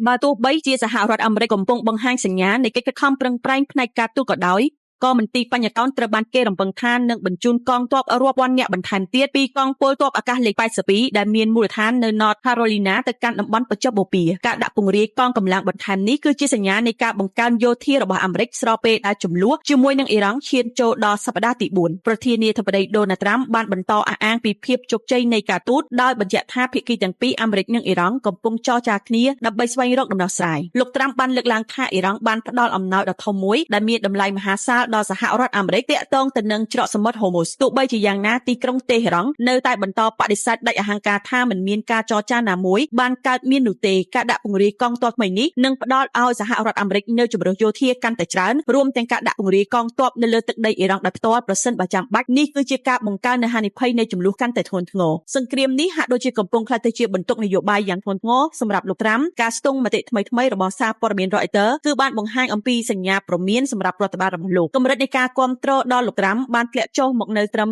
បើទោះបីជាសហរដ្ឋអាមេរិកកំពុងបង្ហាញសញ្ញានៃកិច្ចខិតខំប្រឹងប្រែងផ្នែកការទូតក៏ដោយក៏មន្ទីរបញ្ញតនត្រូវបានគេរំពឹងថានឹងបញ្ជូនកងទ័ពរាប់ពាន់នាក់បន្ថែមទៀតពីកងពលទ័ពអាកាសលេខ82ដែលមានមូលដ្ឋាននៅ North Carolina ទៅកាន់តំបន់បច្ចុប្បន្នបូព៌ាការដាក់ពង្រាយកងកម្លាំងបន្ថែមនេះគឺជាសញ្ញានៃការបង្កើនយោធារបស់អាមេរិកស្របពេលដែលជម្លោះជាមួយនឹងអ៊ីរ៉ង់ឈានចូលដល់សប្តាហ៍ទី4ប្រធានាធិបតី Donald Trump បានបន្តអះអាងពីភាពជោគជ័យនៃការទូតដោយបញ្ជាក់ថាភាគីទាំងពីរអាមេរិកនិងអ៊ីរ៉ង់កំពុងចរចាគ្នាដើម្បីស្វែងរកដំណោះស្រាយលោក Trump បានលើកឡើងថាអ៊ីរ៉ង់បានផ្ដល់អំណោយដ៏ធំមួយដែលមានតម្លៃមហាសាលដល់សហរដ្ឋអាមេរិកទាក់ទងទៅនឹងច្រកសមុទ្រហូម៉ូសទោះបីជាយ៉ាងណាទីក្រុងតេហេរ៉ង់នៅតែបន្តបដិសេធដាច់អហង្ការថាមិនមានការចរចាណាមួយបានកើតមាននោះទេការដាក់ពង្រាយកងទ័ពថ្មីនេះនឹងផ្ដល់ឲ្យសហរដ្ឋអាមេរិកនៅជម្រើសយោធាកាន់តែច្រើនរួមទាំងការដាក់ពង្រាយកងទ័ពនៅលើទឹកដីអ៊ីរ៉ង់ដោយផ្ទាល់ប្រសិនបើចាំបាច់នេះគឺជាការបង្កើននូវហានិភ័យនៃជម្លោះកាន់តែធ្ងន់ធ្ងរសង្គ្រាមនេះហាក់ដូចជាកំពុងក្លាយទៅជាបន្ទុកនយោបាយយ៉ាងធ្ងន់ធ្ងរសម្រាប់លោកត្រាំការស្ទង់មតិថ្មីៗរបស់សារព័ត៌មាន Reuters គឺបានបង្ហាញអំពីសញ្ញាព្រមានសម្រាប់រដ្ឋបាលរបស់លោកកម្រិតនៃការគាំទ្រដល់លោកត្រាំបានធ្លាក់ចុះមកនៅត្រឹម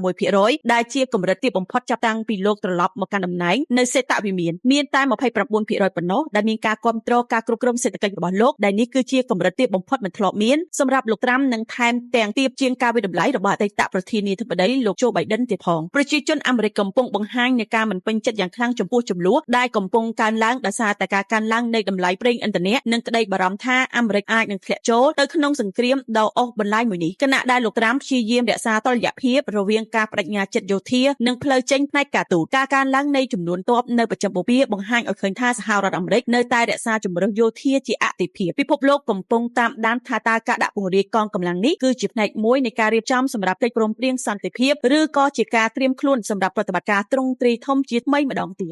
36% ដែលជាកម្រិតទាបបំផុតចាប់តាំងពីលោកត្រឡប់មកកាន់តំណែងនៅសេតវិមានតែ 29% ប៉ុណ្ណោះដែលមានការគាំទ្រការគ្រប់គ្រងសេដ្ឋកិច្ចរបស់លោកដែលនេះគឺជាកម្រិតទាបបំផុតមិនធ្លាប់មានសម្រាប់លោកត្រាំនិងថែមទាំងទាបជាងការវិតម្លៃរបស់អតីតប្រធានាធិបតីលោកโจ Biden ទៀតផងប្រជាជនអាមេរិកកំពុងបង្ហាញនូវការមិនពេញចិត្តយ៉ាងខ្លាំងចំពោះជម្លោះដែលកំពុងកើនឡើងដោយសារតែការកើនឡើងនៃតម្លៃប្រេងឥន្ធនៈនិងក្តីបារម្ភថាអាមេរិកអាចនឹងធ្លាក់ចូលទៅក្នុងសង្គ្រាមដ៏អូសបន្លាយមួយនេះគណៈដែលលោកត្រាំព្យាយាមរក្សាតុល្យភាពរវាងការបដិញ្ញាចិត្តយោធានិងផ្លូវចេញផ្នែកការទូតការកើនឡើងនៃចំនួនទ័ពនៅបច្ចឹមបូព៌ាបង្ហាញឲ្យឃើញថាសហរដ្ឋអាមេរិកនៅតែរក្សាជំរើសយោធាជាអាទិភាពពិភពលោកកំពុងតាមដានថាតើការដាក់ពង្រាយកងកម្លាំងនេះគឺជាផ្នែកមួយនៃការរៀបចំសម្រាប់កិច្ចព្រមព្រៀងសន្តិភាពឬក៏ជាការត្រៀមខ្លួនសម្រាប់ប្រតិបត្តិការទ្រង់ទ្រាយធំជាថ្មីម្ដងទៀត